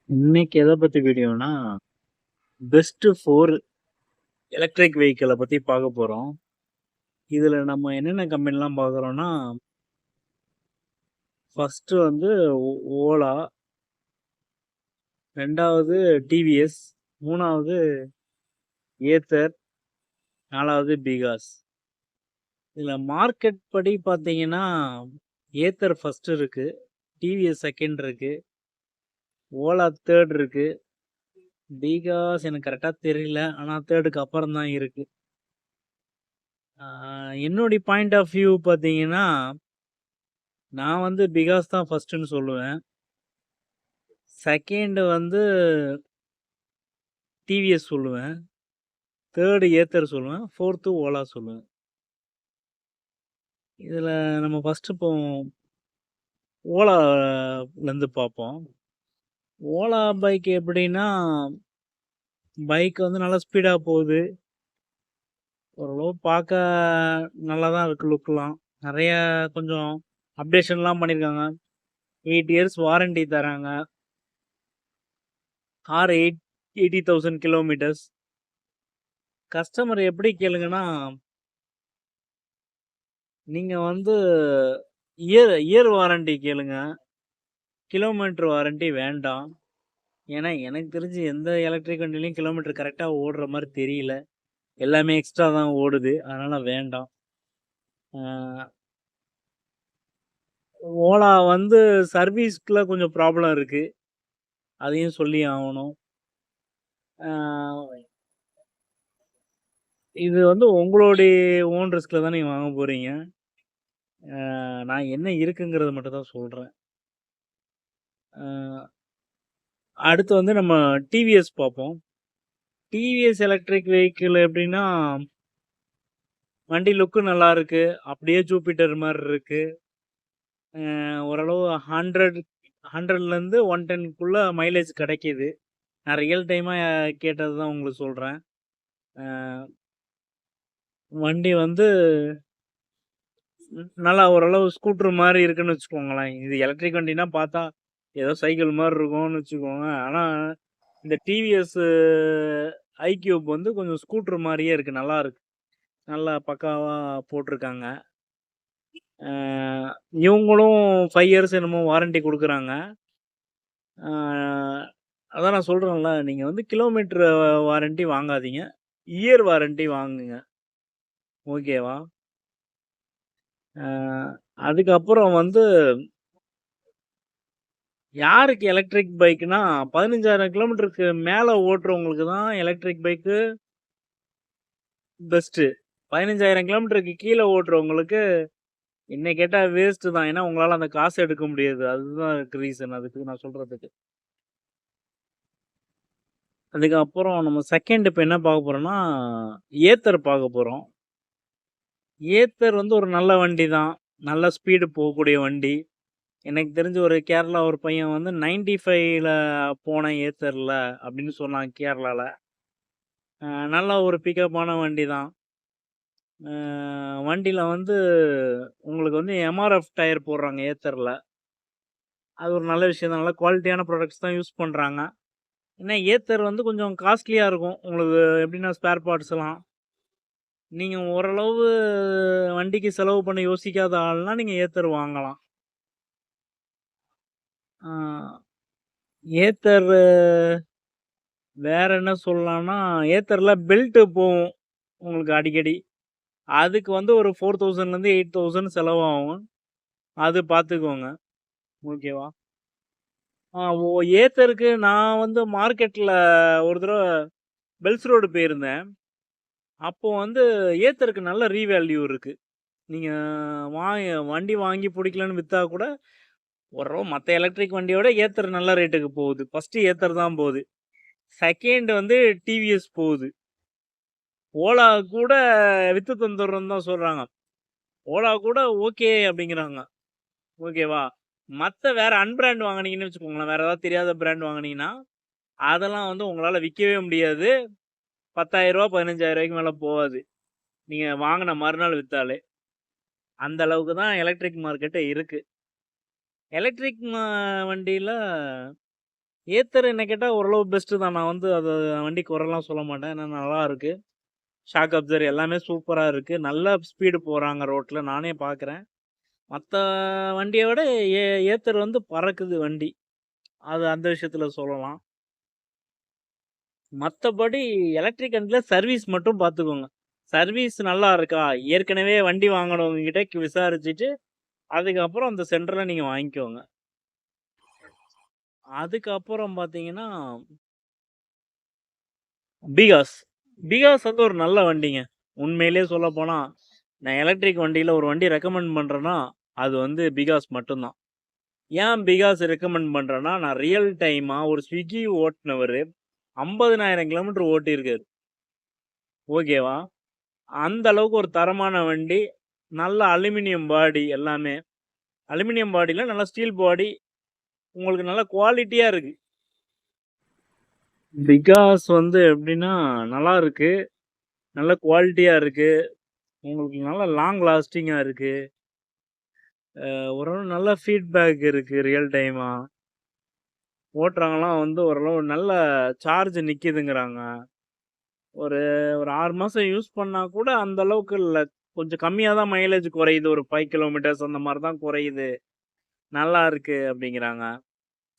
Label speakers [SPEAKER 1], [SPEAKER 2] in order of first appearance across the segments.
[SPEAKER 1] இன்னைக்கு எத பத்தி வீடியோனா, பெஸ்ட் 4 எலக்ட்ரிக் வெஹிக்கிள பத்தி பார்க்க போறோம். இதுல நம்ம என்னென்ன கம்பெனிலாம் பார்க்குறோம்னா, ஃபர்ஸ்ட்டு வந்து ஓலா, 2வது டிவிஎஸ், 3வது ஏத்தர், 4வது பிகாஸ். இதுல மார்க்கெட் படி பார்த்தீங்கன்னா, ஏத்தர் ஃபர்ஸ்ட் இருக்கு, டிவிஎஸ் செகண்ட் இருக்கு, ஓலா தேர்ட் இருக்கு, பிகாஸ் எனக்கு கரெக்ட்டா தெரியல. ஆனா தேர்டுக்கு அப்புறம் தான் இருக்கு. என்னுடைய பாயிண்ட் ஆஃப் வியூ பார்த்தீங்கன்னா, நான் வந்து பிகாஸ் தான் ஃபர்ஸ்ட்டுன்னு சொல்லுவேன். செகண்ட் வந்து டிவிஎஸ் சொல்லுவேன். தேர்டு ஏத்தர் சொல்லுவேன். ஃபோர்த்து ஓலா சொல்லுவேன். இதில நம்ம ஃபர்ஸ்ட்டு இப்போ ஓலாலருந்து பார்ப்போம். ஓலா பைக் எப்படின்னா, பைக் வந்து நல்லா ஸ்பீடா போகுது. ஓரளவு பார்க்க நல்லா தான் இருக்கு லுக்லாம். நெறைய கொஞ்சம் அப்டேஷன்லாம் பண்ணியிருக்காங்க. 8 இயர்ஸ் வாரண்டி தராங்க. Car 80,000 kilometres. கஸ்டமர் எப்படி கேளுங்கன்னா, நீங்க வந்து இயர் இயர் வாரண்டி கேளுங்க. கிலோமீட்டர் வாரண்டி வேண்டாம். ஏன்னா, எனக்கு தெரிஞ்சு எந்த எலக்ட்ரிக் வண்டிலயும் கிலோமீட்டர் கரெக்ட்டா ஓடுற மாரி தெரியல. எல்லாமே எக்ஸ்ட்ரா தான் ஓடுது. அதனால வேண்டாம். அ ஓலா வந்து சர்வீஸ்க்குல கொஞ்சம் ப்ராப்ளம் இருக்கு. அதையும் சொல்லி ஆவணும். அ இது வந்து உங்களுடைய ஓன் ரிஸ்க்ல தான் நீங்க வாங்க போறீங்க. நான் என்ன இருக்குங்கிறத மட்டும் தான் சொல்றேன். அ அடுத்து வந்து நம்ம டிவிஎஸ் பார்ப்போம். டிவிஎஸ் எலக்ட்ரிக் வெஹிக்கிள் எப்படின்னா, வண்டி லுக்கு நல்லாருக்கு. அப்படியே ஜூபிட்டர் மாரி இருக்கு. ஓரளவு 100லேருந்து 110க்குள்ள மைலேஜ் கிடைக்கிது. நான் ரியல் டைமா கேட்டது தான் உங்களுக்கு சொல்றேன். அ வண்டி வந்து நல்லா ஓரளவு ஸ்கூட்டர் மாரி இருக்குன்னு வச்சுக்கோங்களேன். இது எலக்ட்ரிக் வண்டினா பார்த்தா, ஏதோ சைக்கிள் மாரி இருக்கும்னு வச்சுக்கோங்க. ஆனா, இந்த டிவிஎஸ் ஐக்யூப் வந்து கொஞ்சம் ஸ்கூட்டர் மாரியே இருக்கு. நல்லாருக்கு. நல்லா பக்காவா போட்டிருக்காங்க. அ இவங்களும் 5 இயர்ஸ் என்னமோ வாரண்டி குடுக்குறாங்க. அ அதான் நான் சொல்றேன்ல, நீங்க வந்து கிலோமீட்டர் வாரண்டி வாங்காதீங்க. இயர் வாரண்டி வாங்குங்க. ஓகேவா? அ அதுக்கப்புறம் வந்து யாருக்கு எலக்ட்ரிக் பைக்னா, 15,000 கிலோமீட்டருக்கு மேல ஓட்டுறவங்களுக்கு தான் எலக்ட்ரிக் பைக்கு பெஸ்ட்டு. 15,000 கிலோமீட்டருக்கு கீழ ஓட்டுறவங்களுக்கு என்ன கேட்டா வேஸ்ட்டு தான். ஏன்னா, உங்களால அந்த காசு எடுக்க முடியாது. அதுதான் ரீசன் அதுக்கு நான் சொல்றதுக்கு. அதுக்கப்புறம் நம்ம செகண்ட் இப்ப என்ன பார்க்க போறோம்னா, ஏத்தர் பார்க்க போறோம். ஏத்தர் வந்து ஒரு நல்ல வண்டி தான். நல்ல ஸ்பீடு போகக்கூடிய வண்டி. எனக்கு தெரிஞ்சு ஒரு கேரளா ஒரு பையன் வந்து 95ல போனேன் ஏத்தர்ல அப்படின்னு சொன்னான் கேரளால. நல்ல ஒரு பிக்கப்பான வண்டி தான். அ வண்டியில வந்து உங்களுக்கு வந்து எம்ஆர்எஃப் டயர் போடுறாங்க ஏத்தர்ல. அது ஒரு நல்ல விஷயம் தான். நல்ல குவாலிட்டியான ப்ராடக்ட்ஸ் தான் யூஸ் பண்றாங்க. ஏன்னா ஏத்தர் வந்து கொஞ்சம் காஸ்ட்லியா இருக்கும். உங்களுக்கு எப்படின்னா ஸ்பேர் பார்ட்ஸ்லாம். நீங்க ஓரளவு வண்டிக்கு செலவு பண்ண யோசிக்காத ஆள்னா, நீங்க ஏத்தர் வாங்கலாம். ஆ ஏத்தரு வேற என்ன சொல்லலாம்னா, ஏத்தர்ல பெல்ட் போவும் உங்களுக்கு அடிக்கடி. அதுக்கு வந்து ஒரு 4000லேருந்து 8000 செலவாகும். அது பார்த்துக்கோங்க. ஓகேவா? ஆ ஓ ஏத்தருக்கு நான் வந்து மார்க்கெட்ல ஒரு தடவ பெல்ஸ் ரோடு போயிருந்தேன். அப்போ வந்து ஏத்தருக்கு நல்ல ரீவேல்யூ இருக்கு. நீங்க வண்டி வாங்கி புடிக்கலன்னு வித்தா கூட ஓரளவு மத்த எலக்ட்ரிக் வண்டியோட ஏத்தர் நல்ல ரேட்டுக்கு போகுது. ஃபர்ஸ்ட்டு ஏத்தர் தான் போகுது. செகண்ட் வந்து டிவிஎஸ் போகுது. ஓலா கூட வித்து தந்துர்றோம்னு தான் சொல்றாங்க. ஓலா கூட ஓகே அப்படிங்கிறாங்க. ஓகேவா? மத்த வேற அன்பிராண்ட் வாங்குனீங்கன்னு வச்சுக்கோங்களேன். வேற ஏதாவது தெரியாத பிராண்ட் வாங்குனீங்கன்னா, அதெல்லாம் வந்து உங்களால விக்கவே முடியாது. ரூ. 10,000 15,000க்கு மேல போகாது. நீங்க வாங்குன மறுநாள் வித்தாலே. அந்த அளவுக்கு தான் எலக்ட்ரிக் மார்க்கெட்டே இருக்கு. எலக்ட்ரிக் வண்டியில ஏத்தர் என்ன கேட்டா ஓரளவு பெஸ்ட்டு தான். நான் வந்து அது வண்டி குறைலாம் சொல்ல மாட்டேன். ஏன்னா நல்லா இருக்கு. ஷாக் அப்சர்வர் எல்லாமே சூப்பரா இருக்கு. நல்ல ஸ்பீடு போறாங்க ரோட்ல. நானே பார்க்குறேன். மத்த வண்டிய விட ஏ ஏத்தர் வந்து பறக்குது வண்டி. அது அந்த விஷயத்துல சொல்லலாம். மத்தபடி எலக்ட்ரிக் வண்டில சர்வீஸ் மட்டும் பார்த்துக்கோங்க. சர்வீஸ் நல்லா இருக்கா? ஏற்கனவே வண்டி வாங்குனவங்க கிட்ட விசாரிச்சுட்டு, அதுக்கப்புறம் அந்த சென்டர்ல நீங்க வாங்கிக்கோங்க. அதுக்கப்புறம் பார்த்தீங்கன்னா, பிகாஸ். பிகாஸ் வந்து ஒரு நல்ல வண்டிங்க. உண்மையிலேயே சொல்லப்போனா, நான் எலக்ட்ரிக் வண்டியில ஒரு வண்டி ரெக்கமெண்ட் பண்றேன்னா, அது வந்து பிகாஸ் மட்டும் தான். ஏன் பிகாஸ் ரெக்கமெண்ட் பண்றேன்னா, நான் ரியல் டைமா ஒரு ஸ்விக்கி ஓட்டுனவரு 50,000 கிலோமீட்டர் ஓட்டியிருக்காரு. ஓகேவா? அந்த அளவுக்கு ஒரு தரமான வண்டி. நல்ல அலுமினியம் பாடி எல்லாமே. அலுமினியம் பாடில நல்ல ஸ்டீல் பாடி. உங்களுக்கு நல்ல குவாலிட்டியா இருக்கு. பிகாஸ் வந்து எப்படின்னா, நல்லா இருக்கு. நல்ல குவாலிட்டியா இருக்கு. உங்களுக்கு நல்ல லாங் லாஸ்டிங்கா இருக்கு. ஓரளவு நல்ல ஃபீட்பேக் இருக்கு ரியல் டைமா. ஓட்டுறவங்கலாம் வந்து ஓரளவு நல்ல சார்ஜ் நிக்குதுங்கிறாங்க. ஒரு ஒரு 6 மாசம் யூஸ் பண்ணா கூட அந்த அளவுக்கு இல்ல. கொஞ்சம் கம்மியா தான் மைலேஜ் குறையுது. ஒரு 5 கிலோமீட்டர்ஸ் அந்த மாரி தான் குறையுது. நல்லா இருக்கு அப்படிங்கிறாங்க.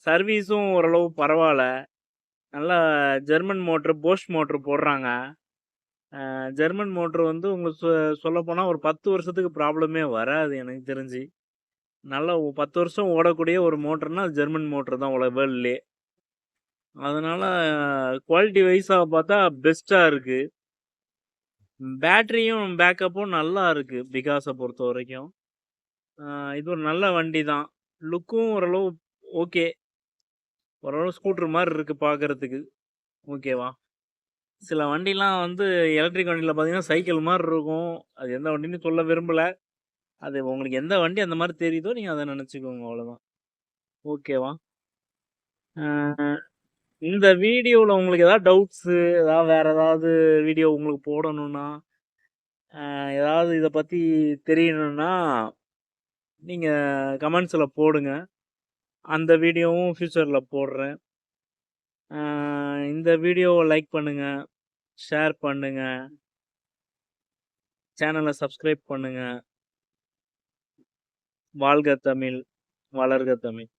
[SPEAKER 1] சர்வீஸும் ஓரளவு பரவால்ல. நல்லா ஜெர்மன் மோட்டர், போஸ்ச் மோட்டர் போடுறாங்க. ஜெர்மன் மோட்டர் வந்து உங்களுக்கு சொல்லப்போனா ஒரு 10 வருஷத்துக்கு ப்ராப்ளமே வராது எனக்கு தெரிஞ்சு. நல்லா 10 வருஷம் ஓடக்கூடிய ஒரு மோட்டர்னா, அது ஜெர்மன் மோட்டர் தான் வேர்ல்ட்லயே. அதனால குவாலிட்டி வைஸா பார்த்தா பெஸ்ட்டா இருக்கு. பேட்டரியும் பேக்கப்பும் நல்லா இருக்கு. பிகாஸ பொறுத்தவரைக்கும். இது ஒரு நல்ல வண்டி தான். லுக்கும் ஓரளவு ஓகே. ஓரளவு ஸ்கூட்டர் மாரி இருக்கு பார்க்கறதுக்கு. ஓகேவா? சில வண்டிலாம் வந்து எலக்ட்ரிக் வண்டியில பார்த்தீங்கன்னா, சைக்கிள் மாரி இருக்கும். அது எந்த வண்டின்னு சொல்ல விரும்பல. அது உங்களுக்கு எந்த வண்டி அந்த மாரி தெரியுதோ, நீங்க அத நெனச்சுக்கோங்க அவ்வளோதான். ஓகேவா? அ இந்த வீடியோல உங்களுக்கு ஏதாவது டவுட்ஸு, வேற ஏதாவது வீடியோ உங்களுக்கு போடணும்னா, ஏதாவது இத பத்தி தெரியணும்னா, நீங்க கமெண்ட்ஸ்ல போடுங்க. அந்த வீடியோவும் ஃபியூச்சர்ல போடுறேன். அ இந்த வீடியோவ லைக் பண்ணுங்க, ஷேர் பண்ணுங்க, சேனல சப்ஸ்கிரைப் பண்ணுங்க. வாழ்க தமிழ்! வளர்க தமிழ்!